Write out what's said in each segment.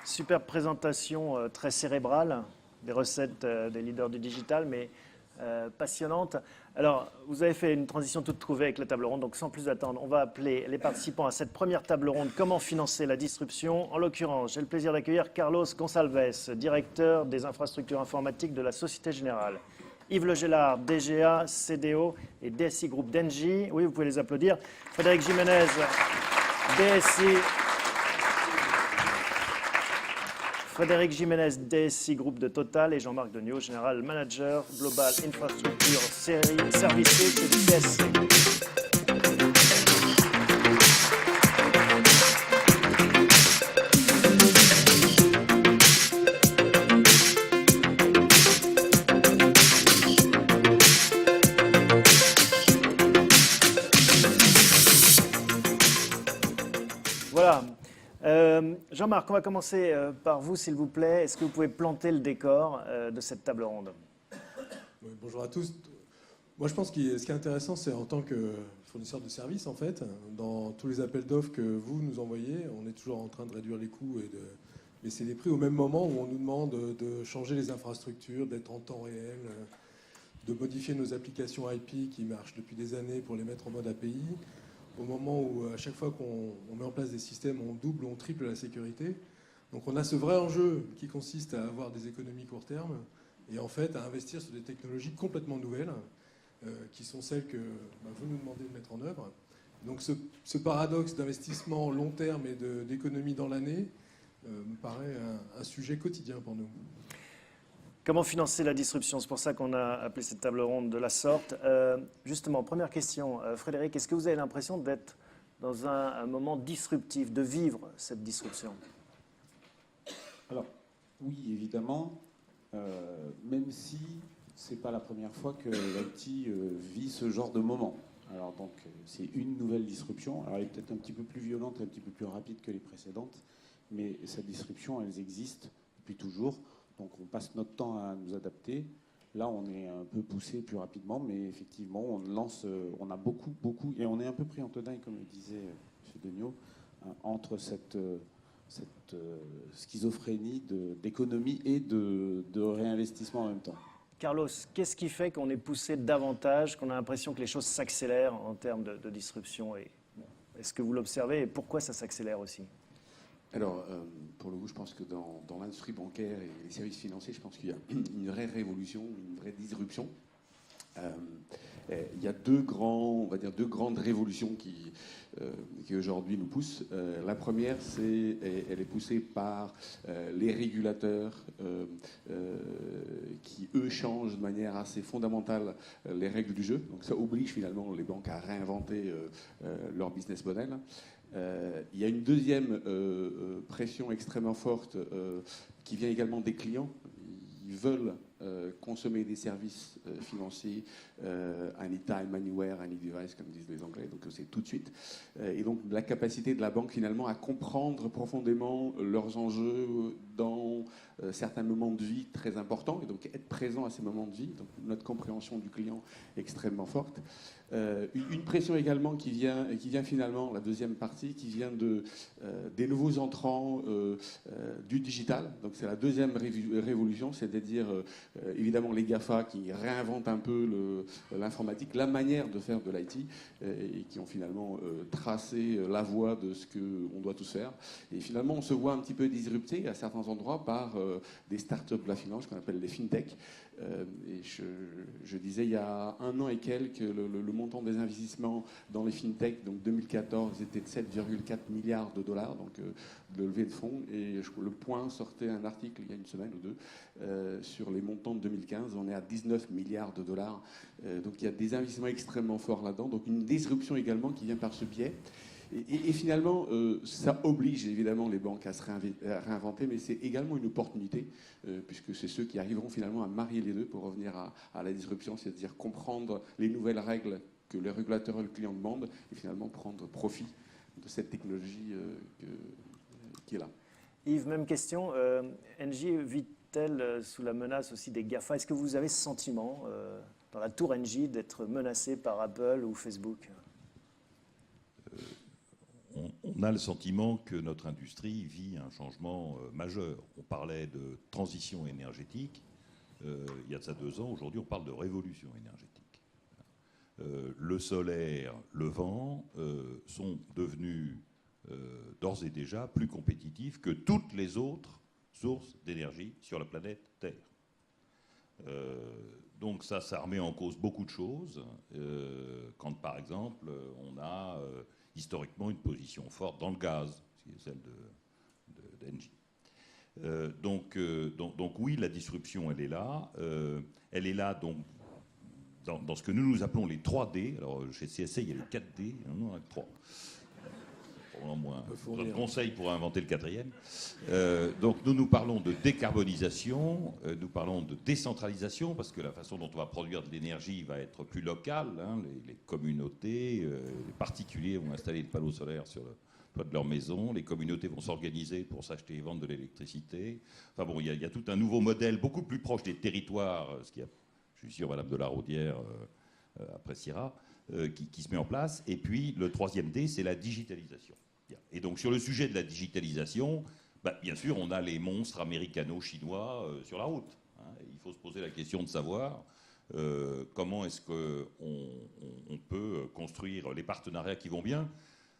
Superbe présentation très cérébrale des recettes des leaders du digital, mais passionnante. Alors, vous avez fait une transition toute trouvée avec la table ronde, donc sans plus attendre, on va appeler les participants à cette première table ronde « Comment financer la disruption ?» En l'occurrence, j'ai le plaisir d'accueillir Carlos Gonçalves, directeur des infrastructures informatiques de la Société Générale. Yves Legellard, DGA, CDO et DSI Group d'Engie. Oui, vous pouvez les applaudir. Frédéric Jiménez, DSI. Frédéric Jiménez, DSI Groupe de Total, et Jean-Marc Degnaud, Général Manager Global Infrastructure Services chez DSC. Voilà. Jean-Marc, on va commencer par vous, s'il vous plaît. Est-ce que vous pouvez planter le décor de cette table ronde? Oui, bonjour à tous. Moi, je pense que ce qui est intéressant, c'est en tant que fournisseur de services, en fait, dans tous les appels d'offres que vous nous envoyez, on est toujours en train de réduire les coûts et de baisser les prix au même moment où on nous demande de changer les infrastructures, d'être en temps réel, de modifier nos applications IP qui marchent depuis des années pour les mettre en mode API. Au moment où, à chaque fois qu'on met en place des systèmes, on double ou on triple la sécurité. Donc on a ce vrai enjeu qui consiste à avoir des économies court terme et en fait à investir sur des technologies complètement nouvelles qui sont celles que vous nous demandez de mettre en œuvre. Donc ce paradoxe d'investissement long terme et d'économie dans l'année me paraît un sujet quotidien pour nous. Comment financer la disruption? C'est pour ça qu'on a appelé cette table ronde de la sorte. Justement, première question. Frédéric, est-ce que vous avez l'impression d'être dans un moment disruptif, de vivre cette disruption? Alors, oui, évidemment, même si ce n'est pas la première fois que l'IT vit ce genre de moment. Alors, donc, c'est une nouvelle disruption. Alors, elle est peut-être un petit peu plus violente, un petit peu plus rapide que les précédentes, mais cette disruption, elles existent depuis toujours. Donc on passe notre temps à nous adapter. Là, on est un peu poussé plus rapidement, mais effectivement, on a beaucoup, et on est un peu pris en tenaille, comme le disait M. Degnaud, entre cette schizophrénie d'économie et de réinvestissement en même temps. Carlos, qu'est-ce qui fait qu'on est poussé davantage, qu'on a l'impression que les choses s'accélèrent en termes de disruption? Est-ce que vous l'observez et pourquoi ça s'accélère aussi? Alors, pour le coup, je pense que dans l'industrie bancaire et les services financiers, je pense qu'il y a une vraie révolution, une vraie disruption. Il y a deux grandes révolutions qui aujourd'hui nous poussent. La première, elle est poussée par les régulateurs qui, eux, changent de manière assez fondamentale les règles du jeu. Donc ça oblige finalement les banques à réinventer leur business model. Il y a une deuxième pression extrêmement forte qui vient également des clients. Ils veulent consommer des services financiers anytime, anywhere, any device, comme disent les Anglais, donc c'est tout de suite. Et donc la capacité de la banque finalement à comprendre profondément leurs enjeux dans certains moments de vie très importants, et donc être présent à ces moments de vie, donc notre compréhension du client est extrêmement forte. Une pression également qui vient finalement, la deuxième partie, qui vient des nouveaux entrants du digital. Donc c'est la deuxième révolution, c'est-à-dire évidemment les GAFA qui réinventent un peu l'informatique, la manière de faire de l'IT, et qui ont finalement tracé la voie de ce qu'on doit tous faire. Et finalement, on se voit un petit peu disrupté à certains endroits par des startups de la finance qu'on appelle les fintech. Et je disais il y a 1 an et quelques, le montant des investissements dans les fintech, donc 2014, était de 7,4 milliards de dollars, donc de levée de fonds. Et le Point sortait un article il y a une semaine ou deux sur les montants de 2015. On est à 19 milliards de dollars. Donc il y a des investissements extrêmement forts là-dedans. Donc une disruption également qui vient par ce biais. Et finalement, ça oblige évidemment les banques à se réinventer, mais c'est également une opportunité, puisque c'est ceux qui arriveront finalement à marier les deux pour revenir à la disruption, c'est-à-dire comprendre les nouvelles règles que les régulateurs et le client demandent, et finalement prendre profit de cette technologie qui est là. Yves, même question. Engie vit-elle sous la menace aussi des GAFA? Est-ce que vous avez ce sentiment, dans la tour Engie, d'être menacé par Apple ou Facebook? On on a le sentiment que notre industrie vit un changement majeur. On parlait de transition énergétique il y a de ça 2 ans. Aujourd'hui, on parle de révolution énergétique. Le solaire, le vent sont devenus d'ores et déjà plus compétitifs que toutes les autres sources d'énergie sur la planète Terre. Donc ça remet en cause beaucoup de choses. Quand, par exemple, on a historiquement une position forte dans le gaz, qui est celle d'Engie. Donc oui, la disruption, elle est là. Elle est là donc, dans ce que nous appelons les 3D. Alors chez CSC, il y a les 4D, non, avec 3. Moins. Notre conseil pour inventer le 4e. Donc nous parlons de décarbonisation, nous parlons de décentralisation, parce que la façon dont on va produire de l'énergie va être plus locale. Hein, les communautés, les particuliers vont installer des panneaux solaires sur le toit de leur maison, les communautés vont s'organiser pour s'acheter et vendre de l'électricité. Enfin bon, il y a tout un nouveau modèle beaucoup plus proche des territoires, ce qui a, je suis sûr, Madame de la Raudière appréciera, qui se met en place. Et puis le 3e D, c'est la digitalisation. Et donc sur le sujet de la digitalisation, bien sûr, on a les monstres américano-chinois sur la route. Hein. Il faut se poser la question de savoir comment est-ce qu'on peut construire les partenariats qui vont bien.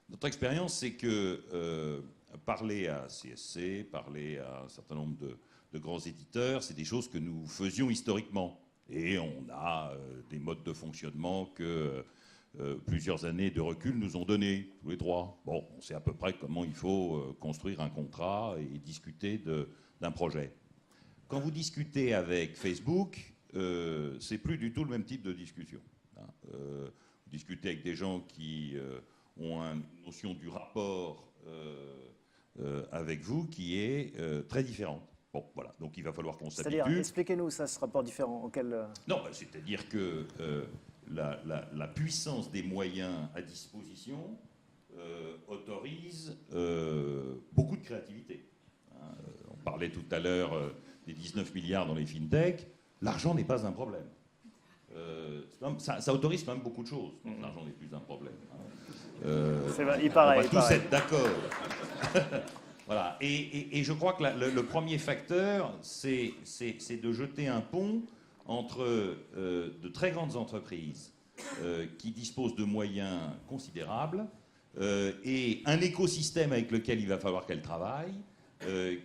Notre expérience, c'est que parler à CSC, parler à un certain nombre de grands éditeurs, c'est des choses que nous faisions historiquement. Et on a des modes de fonctionnement que plusieurs années de recul nous ont donné, tous les 3. Bon, on sait à peu près comment il faut construire un contrat et discuter d'un projet. Quand vous discutez avec Facebook, c'est plus du tout le même type de discussion. Hein. Vous discutez avec des gens qui ont une notion du rapport avec vous qui est très différente. Bon, voilà, donc il va falloir qu'on s'habitue. C'est-à-dire, expliquez-nous ça, ce rapport différent auquel... Non, c'est-à-dire que la puissance des moyens à disposition autorise beaucoup de créativité. Hein, on parlait tout à l'heure des 19 milliards dans les fintech. L'argent n'est pas un problème. Ça autorise quand même beaucoup de choses. L'argent n'est plus un problème. C'est vrai, il paraît, on va tous être d'accord. Voilà. Et je crois que le premier facteur, c'est de jeter un pont entre de très grandes entreprises qui disposent de moyens considérables et un écosystème avec lequel il va falloir qu'elles travaillent,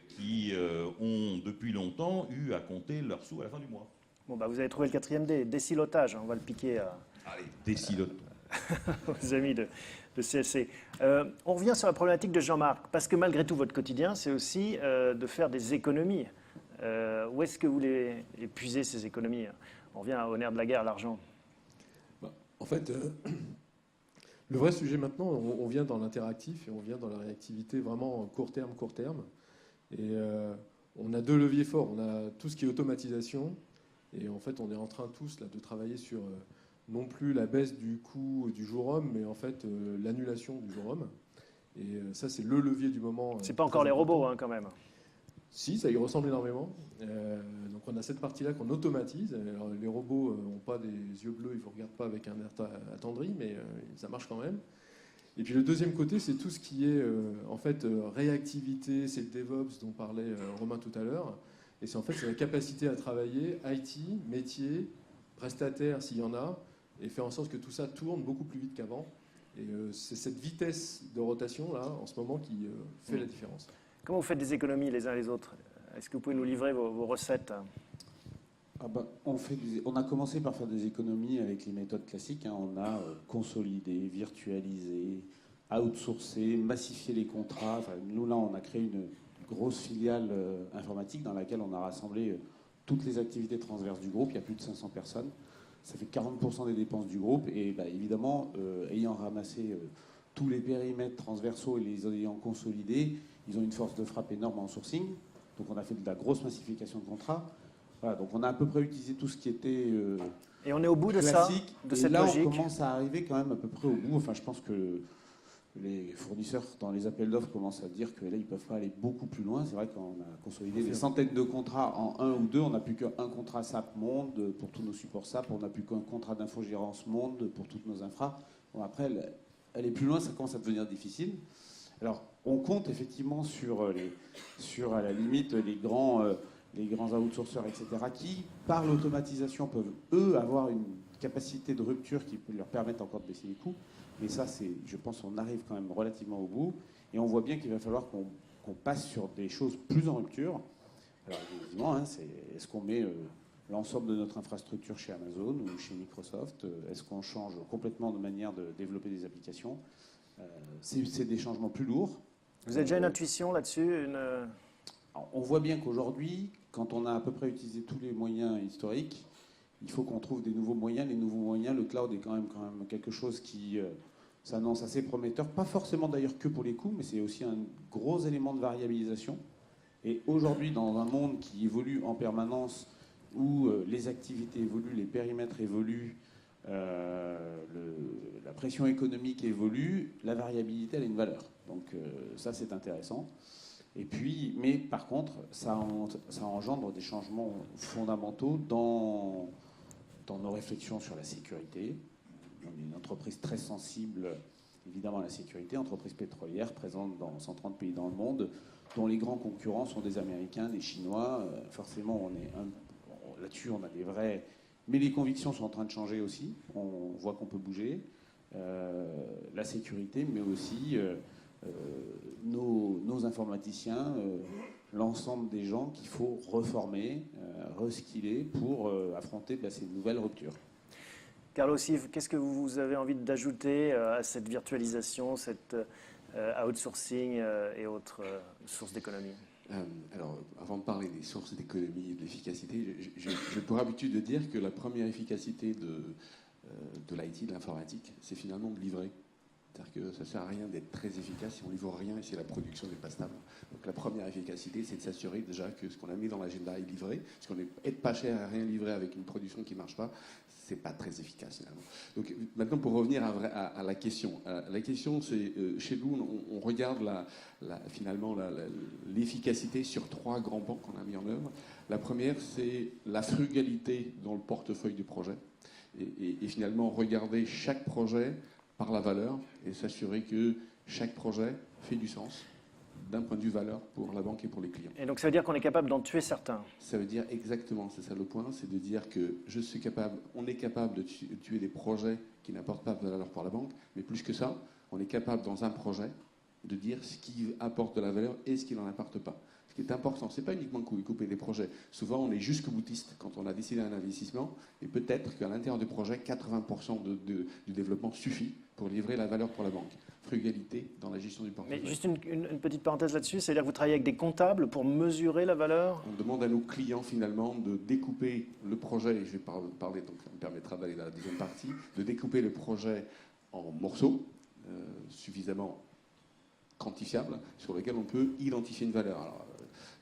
qui ont depuis longtemps eu à compter leurs sous à la fin du mois. Bon, vous avez trouvé le 4e D, désilotage, on va le piquer Allez, désilotage. aux amis de CSC. On revient sur la problématique de Jean-Marc, parce que malgré tout, votre quotidien, c'est aussi de faire des économies. Où est-ce que vous les puisez, ces économies? On revient au nerf de la guerre, l'argent. En fait, le vrai sujet maintenant, on vient dans l'interactif et on vient dans la réactivité vraiment court terme. Et on a 2 leviers forts. On a tout ce qui est automatisation. Et en fait, on est en train tous là, de travailler sur non plus la baisse du coût du jour homme, mais en fait l'annulation du jour homme. Et ça, c'est le levier du moment. C'est pas encore les robots, hein, quand même. Si, ça y ressemble énormément. Donc on a cette partie-là qu'on automatise. Alors, les robots n'ont pas des yeux bleus, ils ne vous regardent pas avec un air attendri, mais ça marche quand même. Et puis le deuxième côté, c'est tout ce qui est en fait réactivité, c'est le DevOps dont parlait Romain tout à l'heure. Et c'est en fait c'est la capacité à travailler IT, métier, prestataire s'il y en a, et faire en sorte que tout ça tourne beaucoup plus vite qu'avant. Et c'est cette vitesse de rotation là, en ce moment, qui fait la différence. Comment vous faites des économies les uns les autres? Est-ce que vous pouvez nous livrer vos recettes? On a commencé par faire des économies avec les méthodes classiques. Hein. On a consolidé, virtualisé, outsourcé, massifié les contrats. Enfin, nous, là, on a créé une grosse filiale informatique dans laquelle on a rassemblé toutes les activités transverses du groupe. Il y a plus de 500 personnes. Ça fait 40% des dépenses du groupe. Et évidemment, ayant ramassé tous les périmètres transversaux et les ayant consolidés, ils ont une force de frappe énorme en sourcing. Donc on a fait de la grosse massification de contrats. Voilà, donc on a à peu près utilisé tout ce qui était et on est au bout de classique. Ça, de et cette là, logique. on commence à arriver quand même à peu près au bout. Enfin, je pense que les fournisseurs dans les appels d'offres commencent à dire que là, ils peuvent pas aller beaucoup plus loin. C'est vrai qu'on a consolidé des centaines de contrats en 1 ou 2. On n'a plus qu'un contrat SAP Monde pour tous nos supports SAP. On n'a plus qu'un contrat d'infogérance Monde pour toutes nos infras. Bon, après, aller plus loin, ça commence à devenir difficile. Alors, on compte effectivement sur à la limite les grands outsourceurs, etc., qui, par l'automatisation, peuvent, eux, avoir une capacité de rupture qui peut leur permettre encore de baisser les coûts. Mais ça, je pense qu'on arrive quand même relativement au bout. Et on voit bien qu'il va falloir qu'on passe sur des choses plus en rupture. Alors, évidemment, hein, est-ce qu'on met l'ensemble de notre infrastructure chez Amazon ou chez Microsoft? Est-ce qu'on change complètement de manière de développer des applications? C'est des changements plus lourds. Vous avez déjà une intuition là-dessus On voit bien qu'aujourd'hui, quand on a à peu près utilisé tous les moyens historiques, il faut qu'on trouve des nouveaux moyens. Les nouveaux moyens, le cloud est quand même quelque chose qui s'annonce assez prometteur. Pas forcément d'ailleurs que pour les coûts, mais c'est aussi un gros élément de variabilisation. Et aujourd'hui, dans un monde qui évolue en permanence, où les activités évoluent, les périmètres évoluent, la pression économique évolue, la variabilité, elle a une valeur. Donc ça, c'est intéressant. Et puis, mais par contre, ça engendre des changements fondamentaux dans nos réflexions sur la sécurité. On est une entreprise très sensible, évidemment, à la sécurité, entreprise pétrolière présente dans 130 pays dans le monde, dont les grands concurrents sont des Américains, des Chinois. Forcément, là-dessus, on a des vrais... Mais les convictions sont en train de changer aussi. On voit qu'on peut bouger. La sécurité, mais aussi nos informaticiens, l'ensemble des gens qu'il faut reformer, reskiller pour affronter ces nouvelles ruptures. Carlos, qu'est-ce que vous avez envie d'ajouter à cette virtualisation, cet outsourcing et autres sources d'économie? Alors, avant de parler des sources d'économie et de l'efficacité, j'ai pour habitude de dire que la première efficacité de l'IT, de l'informatique, c'est finalement de livrer. C'est-à-dire que ça ne sert à rien d'être très efficace si on ne livre rien et si la production n'est pas stable. Donc la première efficacité, c'est de s'assurer déjà que ce qu'on a mis dans l'agenda est livré. Parce qu'on être pas cher à rien livrer avec une production qui ne marche pas, c'est pas très efficace finalement. Donc maintenant, pour revenir à la question. La question, c'est, chez nous, on regarde finalement l'efficacité sur 3 grands pans qu'on a mis en œuvre. La première, c'est la frugalité dans le portefeuille du projet. Et finalement, regarder chaque projet par la valeur et s'assurer que chaque projet fait du sens d'un point de vue valeur pour la banque et pour les clients. Et donc ça veut dire qu'on est capable d'en tuer certains? Ça veut dire exactement, c'est ça le point, c'est de dire que on est capable de tuer des projets qui n'apportent pas de valeur pour la banque, mais plus que ça, on est capable dans un projet de dire ce qui apporte de la valeur et ce qui n'en apporte pas. Ce qui est important, ce n'est pas uniquement couper des projets. Souvent, on est jusqu'au boutiste quand on a décidé un investissement, et peut-être qu'à l'intérieur du projet, 80% du développement suffit pour livrer la valeur pour la banque. Frugalité dans la gestion du portefeuille. Mais juste une petite parenthèse là-dessus, c'est-à-dire que vous travaillez avec des comptables pour mesurer la valeur? On demande à nos clients finalement de découper le projet, et je vais parler, donc ça me permettra d'aller dans la deuxième partie, de découper le projet en morceaux suffisamment quantifiables sur lesquels on peut identifier une valeur. Alors,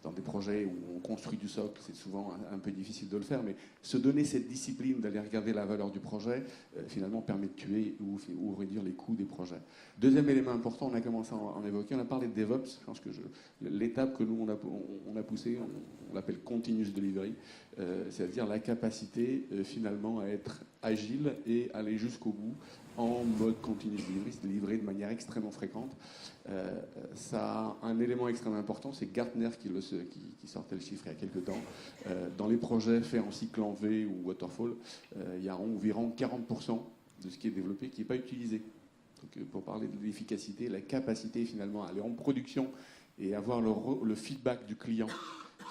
dans des projets où on construit du socle, c'est souvent un peu difficile de le faire, mais se donner cette discipline d'aller regarder la valeur du projet, finalement, permet de tuer ou réduire les coûts des projets. Deuxième élément important, on a commencé à en évoquer, on a parlé de DevOps. Je pense que l'étape que nous, on a poussée, on l'appelle Continuous Delivery, c'est-à-dire la capacité, finalement, à être agile et aller jusqu'au bout en mode Continuous Delivery, c'est de livrer de manière extrêmement fréquente. Ça a un élément extrêmement important, c'est Gartner qui sortait le chiffre il y a quelques temps. Dans les projets faits en cycle en V ou Waterfall, il y a environ 40% de ce qui est développé qui n'est pas utilisé. Donc, pour parler de l'efficacité, la capacité finalement à aller en production et avoir le feedback du client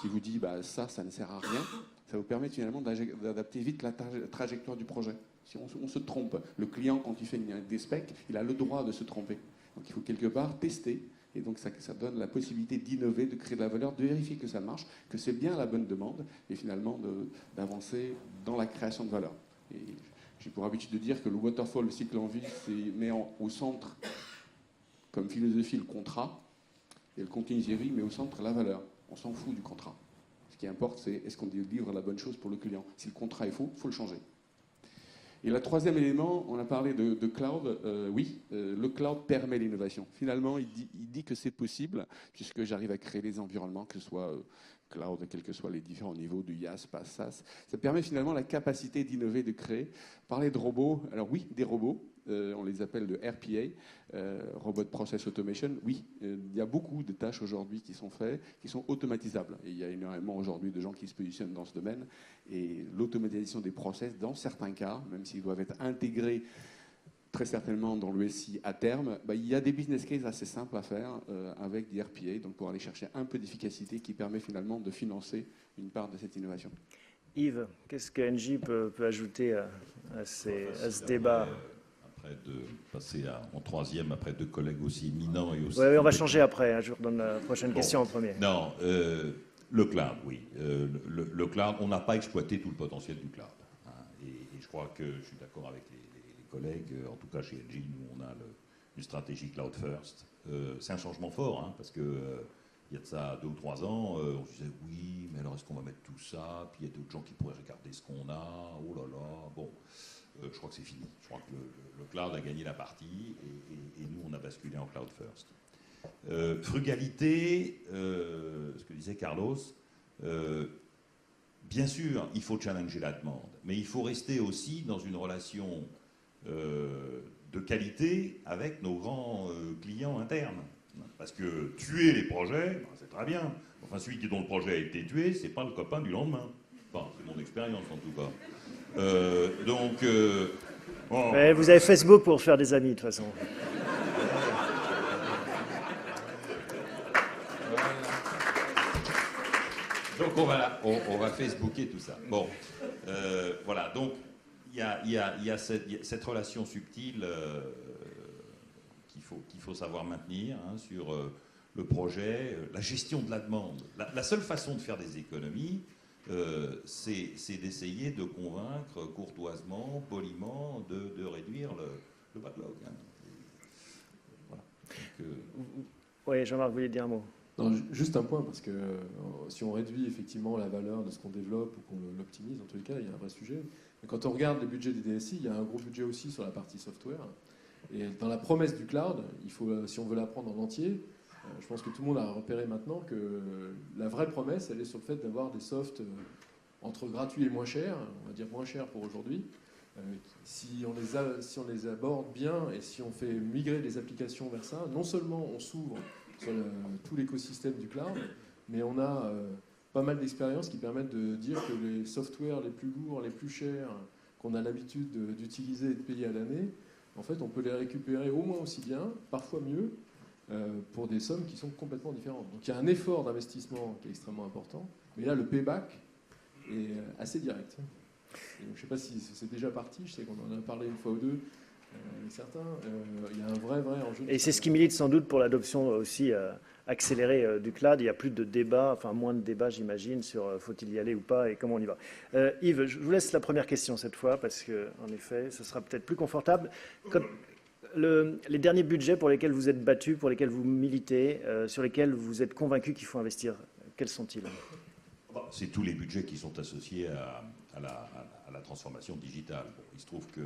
qui vous dit bah, ça ne sert à rien, ça vous permet finalement d'adapter vite la trajectoire du projet. Si on se trompe, le client, quand il fait des specs, il a le droit de se tromper. Donc il faut quelque part tester, et donc ça donne la possibilité d'innover, de créer de la valeur, de vérifier que ça marche, que c'est bien la bonne demande, et finalement d'avancer dans la création de valeur. Et j'ai pour habitude de dire que le waterfall, le cycle en vie, met au centre, comme philosophie, le contrat, et le continuous delivery met au centre la valeur. On s'en fout du contrat. Ce qui importe, c'est est-ce qu'on livre la bonne chose pour le client. Si le contrat est faux, il faut le changer. Et le troisième élément, on a parlé de cloud. Le cloud permet l'innovation. Finalement, il dit que c'est possible, puisque j'arrive à créer des environnements, que ce soit cloud, quels que soient les différents niveaux du IaaS, PaaS, SaaS. Ça permet finalement la capacité d'innover, de créer. Parler de robots, alors oui, des robots. on les appelle de RPA, Robot Process Automation. Oui, il y a beaucoup de tâches aujourd'hui qui sont faites, qui sont automatisables. Et il y a énormément aujourd'hui de gens qui se positionnent dans ce domaine. Et l'automatisation des process, dans certains cas, même s'ils doivent être intégrés très certainement dans le SI à terme, il y a des business cases assez simples à faire avec des RPA, donc pour aller chercher un peu d'efficacité qui permet finalement de financer une part de cette innovation. Yves, qu'est-ce que Engie peut ajouter à ce débat? Après de passer en troisième, après deux collègues aussi éminents et aussi... Oui, on va changer après, hein, je vous redonne la prochaine question en premier. Non, le cloud, oui. Le cloud, on n'a pas exploité tout le potentiel du cloud. Hein, et je crois que je suis d'accord avec les collègues, en tout cas chez Engie, nous on a une stratégie cloud first. C'est un changement fort, hein, parce que il y a de ça 2 ou 3 ans, on se disait oui, mais alors est-ce qu'on va mettre tout ça? Puis il y a d'autres gens qui pourraient regarder ce qu'on a. Oh là là, bon, je crois que c'est fini. Je crois que le cloud a gagné la partie et nous on a basculé en cloud first. Frugalité, ce que disait Carlos, bien sûr, il faut challenger la demande, mais il faut rester aussi dans une relation de qualité avec nos grands clients internes. Parce que tuer les projets, c'est très bien. Enfin, celui dont le projet a été tué, c'est pas le copain du lendemain. Enfin, c'est mon expérience en tout cas. Bon. Mais vous avez Facebook pour faire des amis de toute façon. Donc on va Facebooker tout ça. Bon, voilà. Donc il y a cette relation subtile qu'il faut savoir maintenir hein, sur le projet, la gestion de la demande. La seule façon de faire des économies, c'est d'essayer de convaincre courtoisement, poliment, de réduire le backlog. Hein. Voilà. Donc, oui, Jean-Marc, vous vouliez dire un mot? Non, juste un point, parce que si on réduit effectivement la valeur de ce qu'on développe ou qu'on l'optimise, en tous les cas, il y a un vrai sujet. Mais quand on regarde les budgets des DSI, il y a un gros budget aussi sur la partie software. Et dans la promesse du cloud, il faut, si on veut la prendre en entier, je pense que tout le monde a repéré maintenant que la vraie promesse, elle est sur le fait d'avoir des softs entre gratuits et moins chers, on va dire moins chers pour aujourd'hui. Si on les aborde bien et si on fait migrer les applications vers ça, non seulement on s'ouvre sur tout l'écosystème du cloud, mais on a pas mal d'expériences qui permettent de dire que les softwares les plus lourds, les plus chers, qu'on a l'habitude d'utiliser et de payer à l'année, en fait, on peut les récupérer au moins aussi bien, parfois mieux, pour des sommes qui sont complètement différentes. Donc il y a un effort d'investissement qui est extrêmement important, mais là, le payback est assez direct. Et donc, je ne sais pas si c'est déjà parti, je sais qu'on en a parlé une fois ou deux, avec certains, il y a un vrai enjeu. Et c'est ce qui milite sans doute pour l'adoption aussi accélérée du cloud. Il n'y a plus de débat, enfin moins de débats j'imagine, sur faut-il y aller ou pas et comment on y va. Yves, je vous laisse la première question cette fois, parce qu'en effet, ce sera peut-être plus confortable. Les derniers budgets pour lesquels vous êtes battus, pour lesquels vous militez, sur lesquels vous êtes convaincus qu'il faut investir, quels sont-ils? C'est tous les budgets qui sont associés à la transformation digitale. Bon, il se trouve que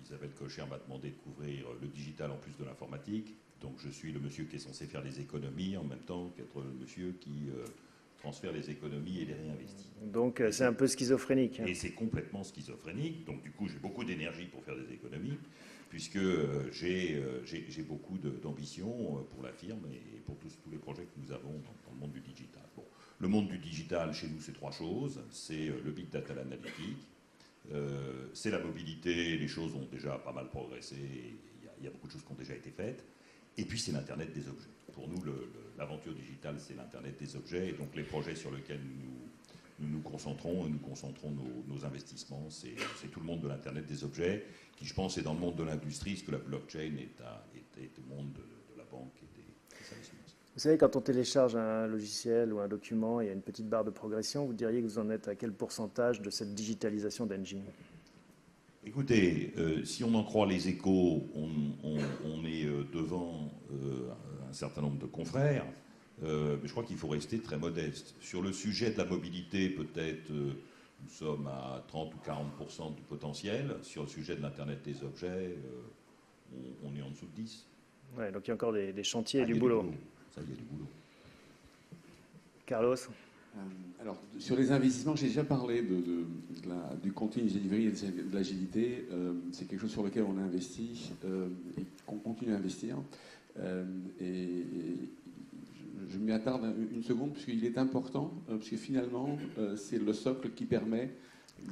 Isabelle Cocher m'a demandé de couvrir le digital en plus de l'informatique. Donc je suis le monsieur qui est censé faire les économies en même temps qu'être le monsieur qui transfère les économies et les réinvestit. Donc c'est un peu schizophrénique. Et c'est complètement schizophrénique. Donc du coup j'ai beaucoup d'énergie pour faire des économies, puisque j'ai beaucoup d'ambition pour la firme et pour tous les projets que nous avons dans le monde du digital. Bon. Le monde du digital, chez nous, c'est 3 choses. C'est le big data, l'analytique, c'est la mobilité, les choses ont déjà pas mal progressé, il y a beaucoup de choses qui ont déjà été faites, et puis c'est l'Internet des objets. Pour nous, l'aventure digitale, c'est l'Internet des objets, et donc les projets sur lesquels nous concentrons nos investissements, c'est tout le monde de l'Internet des objets, qui je pense est dans le monde de l'industrie, ce que la blockchain est au monde de la banque et des services financiers. Vous savez, quand on télécharge un logiciel ou un document, il y a une petite barre de progression. Vous diriez que vous en êtes à quel pourcentage de cette digitalisation d'Engie? Écoutez, si on en croit les Échos, on est devant un certain nombre de confrères, mais je crois qu'il faut rester très modeste. Sur le sujet de la mobilité, peut-être nous sommes à 30 ou 40% du potentiel. Sur le sujet de l'Internet des objets, on est en dessous de 10. Ouais, donc il y a encore des chantiers et du boulot. Ça, il y a du boulot. Carlos? Alors, sur les investissements, j'ai déjà parlé du continuous delivery et de l'agilité. C'est quelque chose sur lequel on a investi et qu'on continue à investir. Et je m'y attarde une seconde, puisqu'il est important, puisque finalement, c'est le socle qui permet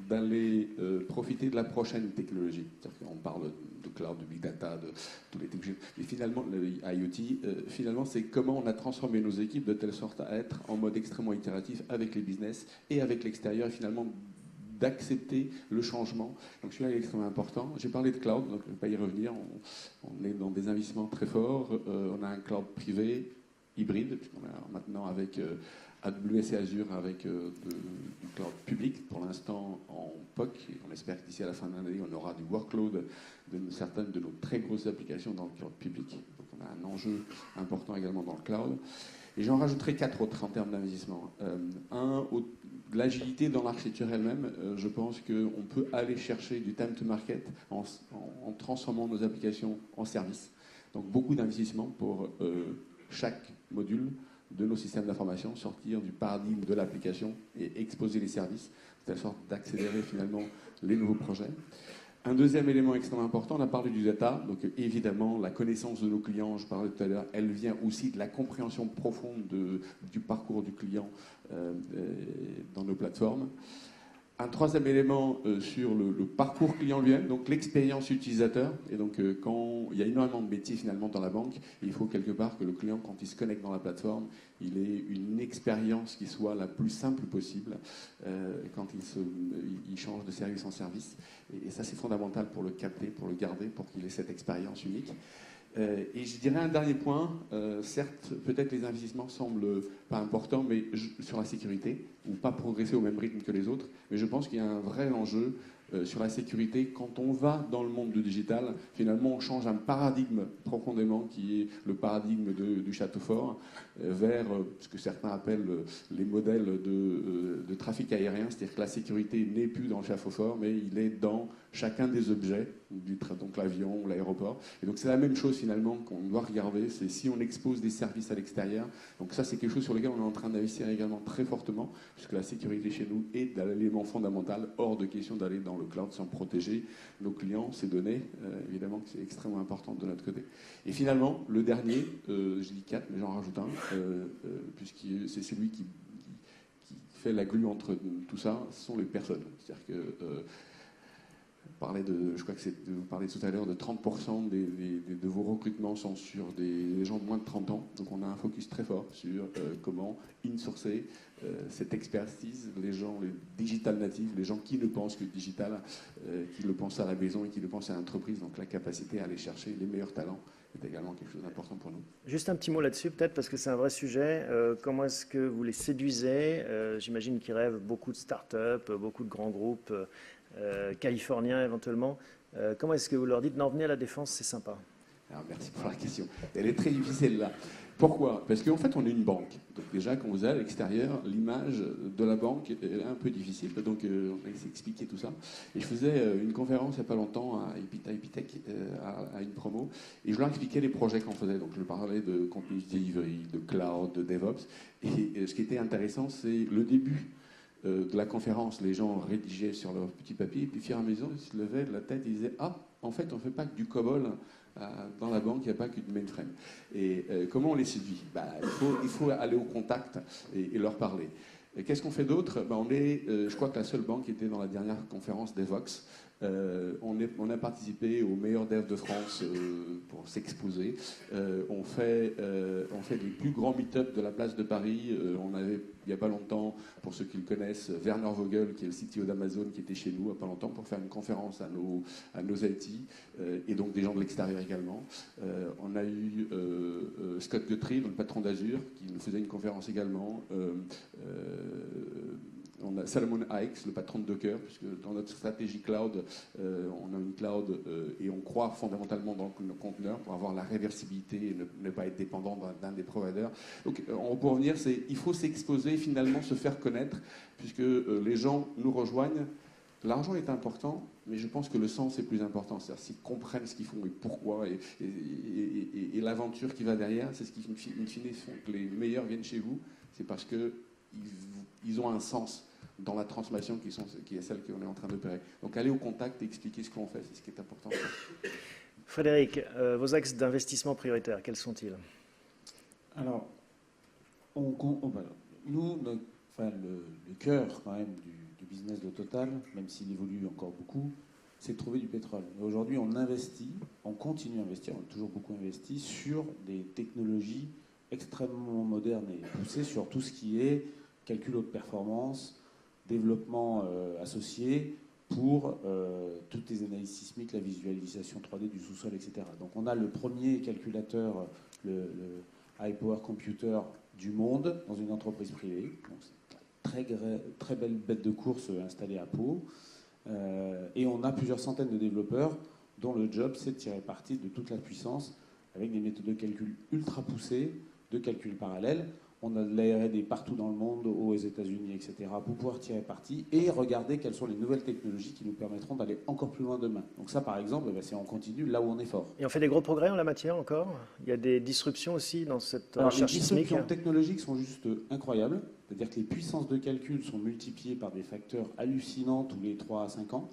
d'aller profiter de la prochaine technologie. On parle de cloud, de big data, de tous les technologies. Et finalement, le IoT, finalement, c'est comment on a transformé nos équipes de telle sorte à être en mode extrêmement itératif avec les business et avec l'extérieur, et finalement d'accepter le changement. Donc celui-là est extrêmement important. J'ai parlé de cloud, donc je ne vais pas y revenir. On est dans des investissements très forts. On a un cloud privé, hybride, puisqu'on a maintenant avec AWS et Azure avec du cloud public, pour l'instant en POC. Et on espère que d'ici à la fin de l'année, on aura du workload de certaines de nos très grosses applications dans le cloud public. Donc on a un enjeu important également dans le cloud. Et j'en rajouterai 4 autres en termes d'investissement. De l'agilité dans l'architecture elle-même. Je pense qu'on peut aller chercher du time to market en transformant nos applications en services. Donc beaucoup d'investissements pour chaque module de nos systèmes d'information, sortir du paradigme de l'application et exposer les services, de telle sorte d'accélérer finalement les nouveaux projets. Un deuxième élément extrêmement important, on a parlé du data, donc évidemment la connaissance de nos clients, je parlais tout à l'heure, elle vient aussi de la compréhension profonde du parcours du client dans nos plateformes. Un troisième élément sur le parcours client lui-même, donc l'expérience utilisateur. Et donc quand il y a énormément de métiers finalement dans la banque, il faut quelque part que le client, quand il se connecte dans la plateforme, il ait une expérience qui soit la plus simple possible quand il change de service en service. Et ça, c'est fondamental pour le capter, pour le garder, pour qu'il ait cette expérience unique. Et je dirais un dernier point, certes, peut-être les investissements semblent pas importants, mais sur la sécurité, ou pas progresser au même rythme que les autres, mais je pense qu'il y a un vrai enjeu sur la sécurité. Quand on va dans le monde du digital, finalement, on change un paradigme profondément, qui est le paradigme du château fort, vers ce que certains appellent les modèles de trafic aérien, c'est-à-dire que la sécurité n'est plus dans le château fort, mais il est dans chacun des objets, donc l'avion ou l'aéroport. Et donc c'est la même chose finalement qu'on doit regarder, c'est si on expose des services à l'extérieur. Donc ça, c'est quelque chose sur lequel on est en train d'investir également très fortement, puisque la sécurité chez nous est un élément fondamental, hors de question d'aller dans le cloud sans protéger nos clients, ces données. Évidemment que c'est extrêmement important de notre côté. Et finalement, le dernier, je dis 4, mais j'en rajoute un, puisque c'est celui qui fait la glue entre tout ça, ce sont les personnes. C'est-à-dire que je crois que vous parlez tout à l'heure de 30% de vos recrutements sont sur des gens de moins de 30 ans. Donc on a un focus très fort sur comment insourcer cette expertise, les gens, les digital natives, les gens qui ne pensent que digital, qui le pensent à la maison et qui le pensent à l'entreprise. Donc la capacité à aller chercher les meilleurs talents est également quelque chose d'important pour nous. Juste un petit mot là-dessus, peut-être, parce que c'est un vrai sujet. Comment est-ce que vous les séduisez? J'imagine qu'ils rêvent beaucoup de start-up, beaucoup de grands groupes californiens éventuellement. Comment est-ce que vous leur dites, non, venez à la Défense, c'est sympa? Alors, merci pour la question. Elle est très difficile là. Pourquoi? Parce qu'en fait, on est une banque. Donc déjà, quand vous allez à l'extérieur, l'image de la banque est un peu difficile. Donc on a expliqué tout ça. Et je faisais une conférence il n'y a pas longtemps à Epitech, à une promo, et je leur expliquais les projets qu'on faisait. Donc je parlais de continuous delivery, de cloud, de DevOps. Et ce qui était intéressant, c'est le début de la conférence. Les gens rédigeaient sur leur petit papier, et puis au fur et à mesure, ils se levaient de la tête et ils disaient « Ah, en fait, on ne fait pas que du COBOL. Dans la banque, il n'y a pas que du mainframe. » Et comment on les séduit? Il faut aller au contact et leur parler. Qu'est-ce qu'on fait d'autre? Je crois que la seule banque qui était dans la dernière conférence d'Evox. On a participé aux meilleurs devs de France pour s'exposer. On fait les plus grands meet-up de la place de Paris. On avait, il n'y a pas longtemps, pour ceux qui le connaissent, Werner Vogel, qui est le CTO d'Amazon, qui était chez nous il n'y a pas longtemps pour faire une conférence à nos IT, et donc des gens de l'extérieur également. On a eu Scott Guthrie, le patron d'Azure, qui nous faisait une conférence également. On a Salomon Hykes, le patron de Docker, puisque dans notre stratégie cloud, on a une cloud et on croit fondamentalement dans le conteneur pour avoir la réversibilité et ne pas être dépendant d'un des providers. Donc, pour revenir, il faut s'exposer, finalement se faire connaître, puisque les gens nous rejoignent. L'argent est important, mais je pense que le sens est plus important. C'est-à-dire s'ils comprennent ce qu'ils font et pourquoi, et l'aventure qui va derrière, c'est ce qui, in fine, font que les meilleurs viennent chez vous. C'est parce que ils ont un sens dans la transformation qui est celle qu'on est en train d'opérer. Donc aller au contact et expliquer ce qu'on fait, c'est ce qui est important. Frédéric, vos axes d'investissement prioritaires, quels sont-ils? Alors, voilà. Nous, le cœur quand même du business de Total, même s'il évolue encore beaucoup, c'est de trouver du pétrole. Et aujourd'hui, on investit, on continue à investir, on a toujours beaucoup investi sur des technologies extrêmement modernes et poussées sur tout ce qui est calcul haute performance, développement associé pour toutes les analyses sismiques, la visualisation 3D du sous-sol, etc. Donc on a le premier calculateur, le High Power Computer du monde dans une entreprise privée. Donc c'est une très belle bête de course installée à Pau. Et on a plusieurs centaines de développeurs dont le job c'est de tirer parti de toute la puissance avec des méthodes de calcul ultra poussées, de calcul parallèle. On a de la R&D partout dans le monde, aux États-Unis, etc., pour pouvoir tirer parti et regarder quelles sont les nouvelles technologies qui nous permettront d'aller encore plus loin demain. Donc ça, par exemple, c'est on continue là où on est fort. Et on fait des gros progrès en la matière encore? Il y a des disruptions aussi dans cette recherche sismique? Les disruptions technologiques sont juste incroyables. C'est-à-dire que les puissances de calcul sont multipliées par des facteurs hallucinants tous les 3 à 5 ans.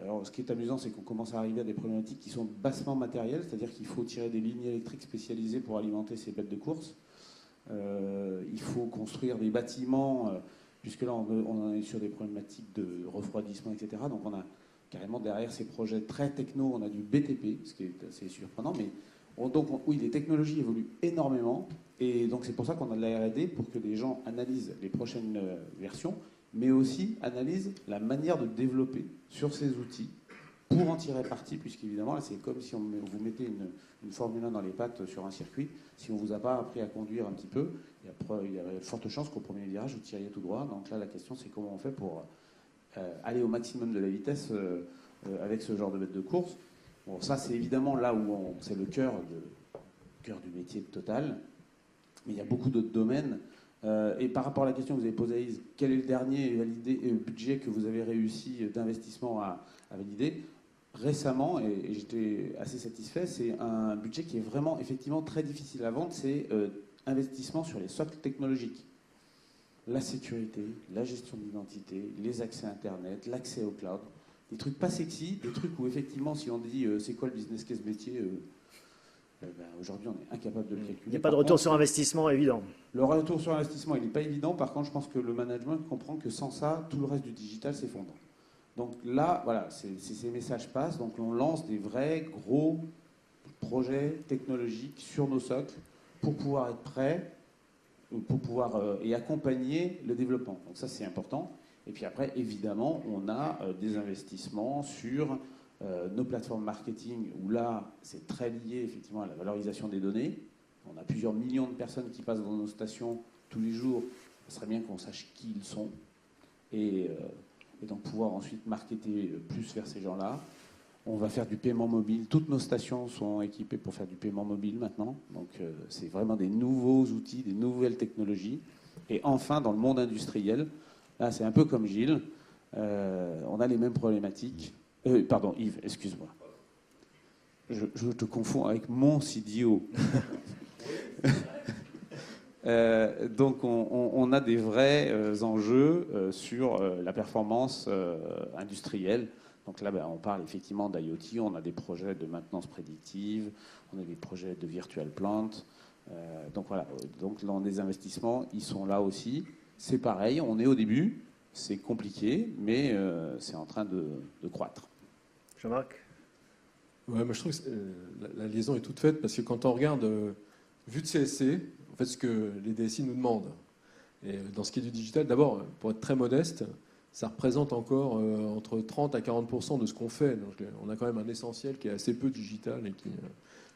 Alors, ce qui est amusant, c'est qu'on commence à arriver à des problématiques qui sont bassement matérielles, c'est-à-dire qu'il faut tirer des lignes électriques spécialisées pour alimenter ces bêtes de course. Il faut construire des bâtiments, puisque là on est sur des problématiques de refroidissement, etc. Donc on a carrément derrière ces projets très techno, on a du BTP, ce qui est assez surprenant. Mais oui, les technologies évoluent énormément, et donc c'est pour ça qu'on a de la R&D pour que les gens analysent les prochaines versions, mais aussi analysent la manière de développer sur ces outils pour en tirer parti, puisqu'évidemment, là, c'est comme si vous mettez une Formule 1 dans les pattes sur un circuit. Si on ne vous a pas appris à conduire un petit peu, il y a de fortes chances qu'au premier virage, vous tiriez tout droit. Donc là, la question, c'est comment on fait pour aller au maximum de la vitesse avec ce genre de bête de course. Bon, ça, c'est évidemment là où c'est le cœur du métier de Total. Mais il y a beaucoup d'autres domaines. Et par rapport à la question que vous avez posée à Lise, quel est le dernier budget que vous avez réussi d'investissement à valider? Récemment, et j'étais assez satisfait, c'est un budget qui est vraiment effectivement très difficile à vendre, c'est investissement sur les socles technologiques. La sécurité, la gestion de l'identité, les accès Internet, l'accès au cloud, des trucs pas sexy, des trucs où effectivement si on dit c'est quoi le business case métier, aujourd'hui on est incapable de le calculer. Il n'y a pas de retour sur investissement évident. Le retour sur investissement il n'est pas évident, par contre je pense que le management comprend que sans ça, tout le reste du digital s'effondre. Donc là, voilà, ces messages passent. Donc on lance des vrais gros projets technologiques sur nos socles pour pouvoir être prêts, pour pouvoir et accompagner le développement. Donc ça, c'est important. Et puis après, évidemment, on a des investissements sur nos plateformes marketing, où là, c'est très lié effectivement à la valorisation des données. On a plusieurs millions de personnes qui passent dans nos stations tous les jours. Ce serait bien qu'on sache qui ils sont. Et donc pouvoir ensuite marketer plus vers ces gens-là. On va faire du paiement mobile. Toutes nos stations sont équipées pour faire du paiement mobile maintenant. Donc c'est vraiment des nouveaux outils, des nouvelles technologies. Et enfin, dans le monde industriel, là c'est un peu comme Gilles, on a les mêmes problématiques. Pardon Yves, excuse-moi. Je te confonds avec mon CDO. Donc on a des vrais enjeux sur la performance industrielle. Donc là, on parle effectivement d'IoT, on a des projets de maintenance prédictive, on a des projets de virtual plant. Donc voilà, donc dans des investissements, ils sont là aussi. C'est pareil, on est au début, c'est compliqué, mais c'est en train de croître. Jean-Marc? Ouais, moi je trouve que la liaison est toute faite, parce que quand on regarde vue de CSC, en fait, ce que les DSI nous demandent, et dans ce qui est du digital, d'abord, pour être très modeste, ça représente encore entre 30 à 40% de ce qu'on fait. Donc, on a quand même un essentiel qui est assez peu digital et qui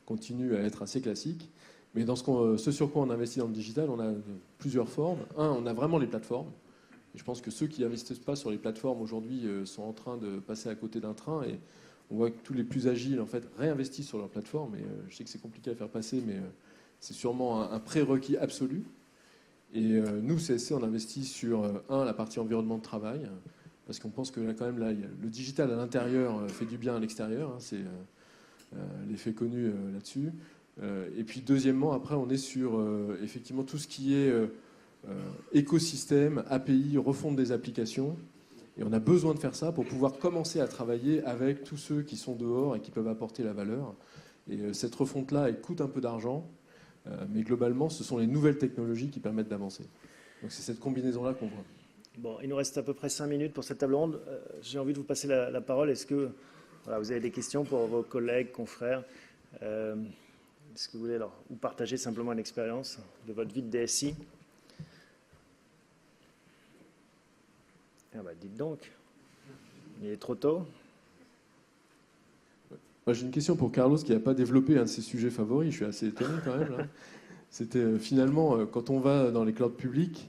continue à être assez classique. Mais dans ce sur quoi on investit dans le digital, on a plusieurs formes. On a vraiment les plateformes. Et je pense que ceux qui n'investissent pas sur les plateformes aujourd'hui sont en train de passer à côté d'un train. Et on voit que tous les plus agiles, en fait, réinvestissent sur leur plateforme. Et je sais que c'est compliqué à faire passer, mais c'est sûrement un prérequis absolu. Et nous, CSC, on investit sur, la partie environnement de travail, parce qu'on pense que là, quand même, là, le digital à l'intérieur fait du bien à l'extérieur. C'est l'effet connu là-dessus. Et puis, deuxièmement, après, on est sur, effectivement, tout ce qui est écosystème, API, refonte des applications. Et on a besoin de faire ça pour pouvoir commencer à travailler avec tous ceux qui sont dehors et qui peuvent apporter la valeur. Et cette refonte-là, elle coûte un peu d'argent, mais globalement, ce sont les nouvelles technologies qui permettent d'avancer. Donc c'est cette combinaison-là qu'on voit. Bon, il nous reste à peu près 5 minutes pour cette table ronde. J'ai envie de vous passer la parole. Est-ce que voilà, vous avez des questions pour vos collègues, confrères est-ce que vous voulez ou partager simplement une expérience de votre vie de DSI? Ah bah, dites donc, il est trop tôt. Moi, j'ai une question pour Carlos qui n'a pas développé un de ses sujets favoris. Je suis assez étonné quand même. Là. C'était finalement, quand on va dans les clouds publics,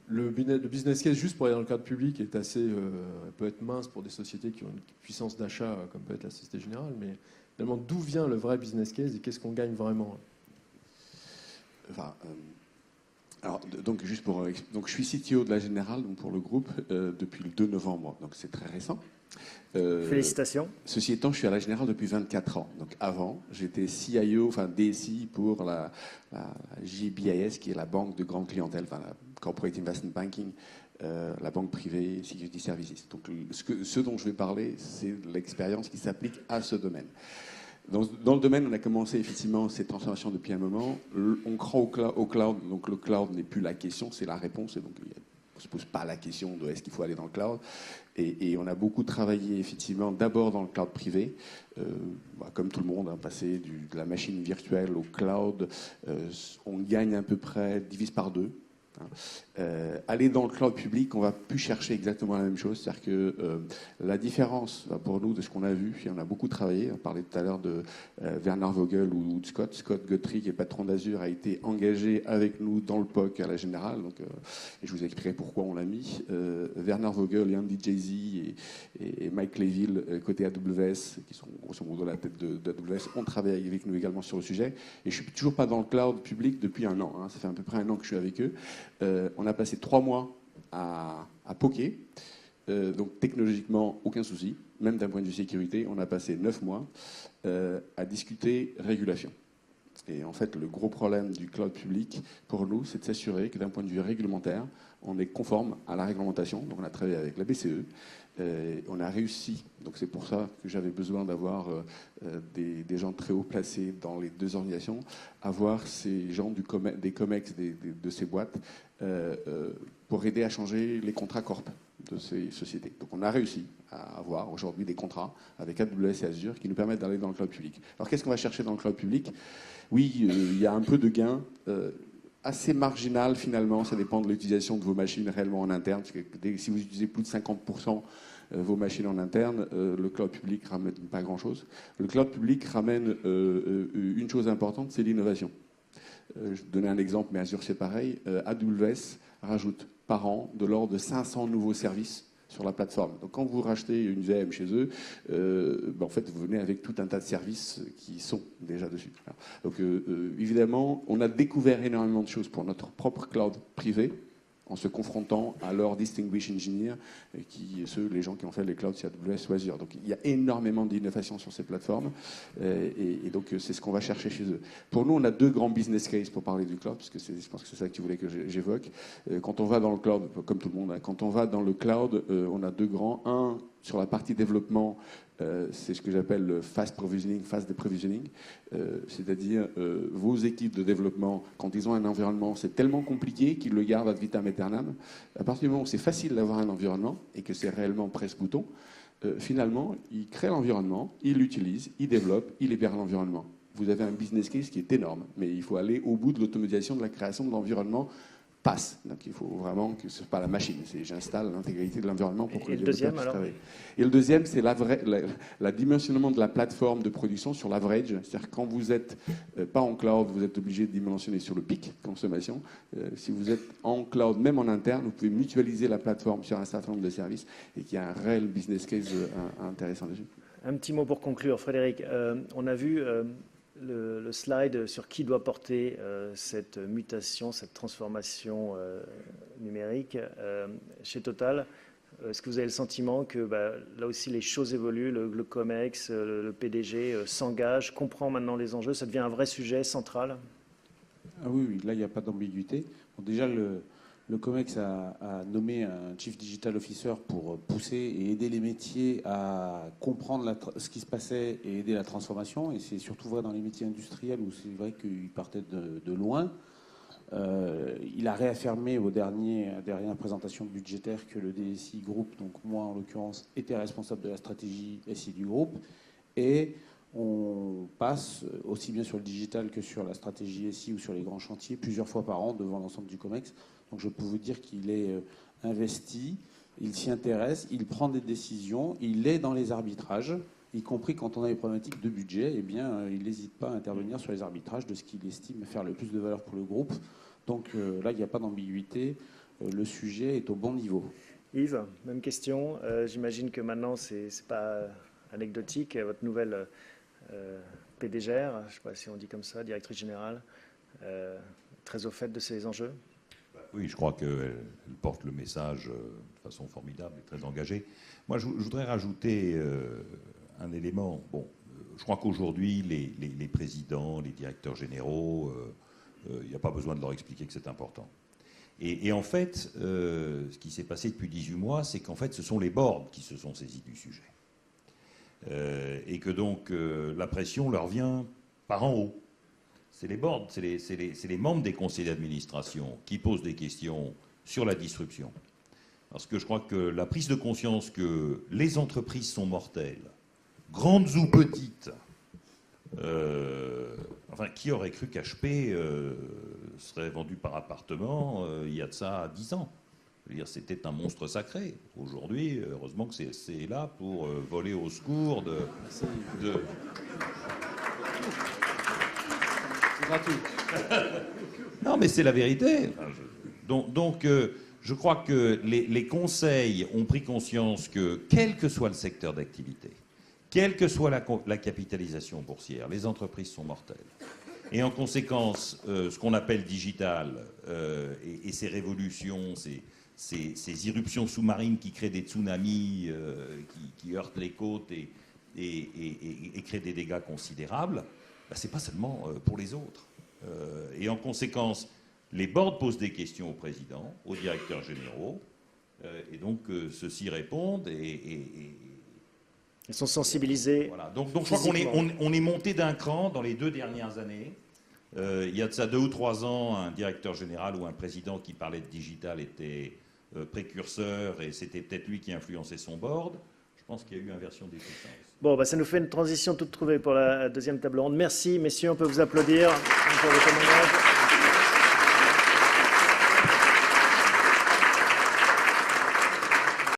le business case juste pour aller dans le cloud public est assez, peut être mince pour des sociétés qui ont une puissance d'achat comme peut être la Société Générale, mais finalement, d'où vient le vrai business case et qu'est-ce qu'on gagne vraiment? Enfin, alors, donc, juste pour, donc, je suis CTO de la Générale, donc pour le groupe, depuis le 2 novembre, donc c'est très récent. Félicitations. Ceci étant, je suis à la Générale depuis 24 ans. Donc avant, j'étais CIO, enfin DSI pour la JBIS, qui est la banque de grande clientèle, enfin la Corporate Investment Banking, la banque privée, Security Services. Donc ce dont je vais parler, c'est l'expérience qui s'applique à ce domaine. Dans le domaine, on a commencé effectivement cette transformation depuis un moment. On croit au cloud, donc le cloud n'est plus la question, c'est la réponse. Et donc on ne se pose pas la question de est-ce qu'il faut aller dans le cloud. Et on a beaucoup travaillé effectivement d'abord dans le cloud privé, comme tout le monde, passer de la machine virtuelle au cloud, on gagne à peu près, divise par 2. Aller dans le cloud public, on va plus chercher exactement la même chose. C'est-à-dire que la différence pour nous de ce qu'on a vu, et on a beaucoup travaillé, on parlait tout à l'heure de Werner Vogel ou de Scott Guthrie, qui est patron d'Azure, a été engagé avec nous dans le POC à la Générale. Donc, et je vous expliquerai pourquoi on l'a mis. Werner Vogel et Andy Jay-Z et Mike Leville, côté AWS, qui sont grosso modo la tête d'AWS, ont travaillé avec nous également sur le sujet. Et je ne suis toujours pas dans le cloud public depuis un an. Ça fait à peu près un an que je suis avec eux. On a passé 3 mois à poker, donc technologiquement aucun souci, même d'un point de vue sécurité. On a passé 9 mois à discuter régulation. Et en fait, le gros problème du cloud public pour nous, c'est de s'assurer que d'un point de vue réglementaire, on est conforme à la réglementation. Donc on a travaillé avec la BCE. On a réussi, donc c'est pour ça que j'avais besoin d'avoir des gens très haut placés dans les 2 organisations, avoir ces gens des COMEX de ces boîtes pour aider à changer les contrats corp de ces sociétés. Donc on a réussi à avoir aujourd'hui des contrats avec AWS et Azure qui nous permettent d'aller dans le cloud public. Alors qu'est-ce qu'on va chercher dans le cloud public? Oui, il y a un peu de gain. Assez marginal finalement, ça dépend de l'utilisation de vos machines réellement en interne. Parce que si vous utilisez plus de 50% vos machines en interne, le cloud public ramène pas grand-chose. Le cloud public ramène une chose importante, c'est l'innovation. Je vais vous donner un exemple, mais Azure c'est pareil. AWS rajoute par an de l'ordre de 500 nouveaux services sur la plateforme. Donc quand vous rachetez une VM chez eux, en fait vous venez avec tout un tas de services qui sont déjà dessus. Donc évidemment, on a découvert énormément de choses pour notre propre cloud privé en se confrontant à leurs distinguished engineers, les gens qui ont fait les clouds chez AWS ou Azure. Donc il y a énormément d'innovation sur ces plateformes, et donc c'est ce qu'on va chercher chez eux. Pour nous, on a 2 grands business cases pour parler du cloud, parce que je pense que c'est ça que tu voulais que j'évoque. Quand on va dans le cloud, comme tout le monde, quand on va dans le cloud, on a 2 grands. Un, sur la partie développement, c'est ce que j'appelle le fast provisioning, c'est-à-dire vos équipes de développement, quand ils ont un environnement, c'est tellement compliqué qu'ils le gardent ad vitam aeternam. À partir du moment où c'est facile d'avoir un environnement et que c'est réellement presse-bouton, finalement, ils créent l'environnement, ils l'utilisent, ils développent, ils libèrent l'environnement. Vous avez un business case qui est énorme, mais il faut aller au bout de l'automatisation de la création de l'environnement passe. Donc il faut vraiment que ce n'est pas la machine, c'est j'installe l'intégrité de l'environnement pour que le deuxième alors? Et le deuxième, c'est la dimensionnement de la plateforme de production sur l'average. C'est-à-dire quand vous n'êtes pas en cloud, vous êtes obligé de dimensionner sur le pic consommation. Si vous êtes en cloud, même en interne, vous pouvez mutualiser la plateforme sur un certain nombre de services et qu'il y a un réel business case intéressant dessus. Un petit mot pour conclure, Frédéric. On a vu le slide sur qui doit porter cette mutation, cette transformation numérique chez Total. Est-ce que vous avez le sentiment que là aussi les choses évoluent, le COMEX, le PDG s'engage, comprend maintenant les enjeux, ça devient un vrai sujet central? Ah oui, là il n'y a pas d'ambiguïté. Bon, déjà Le COMEX a nommé un Chief Digital Officer pour pousser et aider les métiers à comprendre ce qui se passait et aider la transformation. Et c'est surtout vrai dans les métiers industriels où c'est vrai qu'ils partaient de loin. Il a réaffirmé aux dernières présentations budgétaires que le DSI Group, donc moi en l'occurrence, était responsable de la stratégie SI du groupe. Et on passe aussi bien sur le digital que sur la stratégie SI ou sur les grands chantiers plusieurs fois par an devant l'ensemble du COMEX. Donc je peux vous dire qu'il est investi, il s'y intéresse, il prend des décisions, il est dans les arbitrages, y compris quand on a des problématiques de budget, eh bien, il n'hésite pas à intervenir sur les arbitrages de ce qu'il estime faire le plus de valeur pour le groupe. Donc là, il n'y a pas d'ambiguïté, le sujet est au bon niveau. Yves, même question. J'imagine que maintenant, ce n'est pas anecdotique. Votre nouvelle PDGR, je ne sais pas si on dit comme ça, directrice générale, très au fait de ces enjeux. Oui, je crois qu'elle porte le message de façon formidable et très engagée. Moi, je voudrais rajouter un élément. Bon, je crois qu'aujourd'hui, les présidents, les directeurs généraux, il n'y a pas besoin de leur expliquer que c'est important. Et en fait, ce qui s'est passé depuis 18 mois, c'est qu'en fait, ce sont les boards qui se sont saisis du sujet. Et que donc, la pression leur vient par en haut. C'est les boards, c'est les membres des conseils d'administration qui posent des questions sur la disruption. Parce que je crois que la prise de conscience que les entreprises sont mortelles, grandes ou petites, enfin, qui aurait cru qu'HP serait vendu par appartement il y a de ça 10 ans? Je veux dire, c'était un monstre sacré. Aujourd'hui, heureusement que c'est là pour voler au secours de... Non, mais c'est la vérité. Donc, je crois que les conseils ont pris conscience que, quel que soit le secteur d'activité, quelle que soit la capitalisation boursière, les entreprises sont mortelles. Et en conséquence, ce qu'on appelle digital et ces révolutions, ces irruptions sous-marines qui créent des tsunamis, qui heurtent les côtes et créent des dégâts considérables, ben, ce n'est pas seulement pour les autres. Et en conséquence, les boards posent des questions au président, aux directeurs généraux, et donc ceux-ci répondent Ils sont sensibilisés. Voilà. Donc je crois qu'on est monté d'un cran dans les 2 dernières années. Il y a de ça 2 ou 3 ans, un directeur général ou un président qui parlait de digital était précurseur, et c'était peut-être lui qui influençait son board. Je pense qu'il y a eu inversion des puissances. Bon, bah, ça nous fait une transition toute trouvée pour la deuxième table ronde. Merci, messieurs, on peut vous applaudir pour vos témoignages.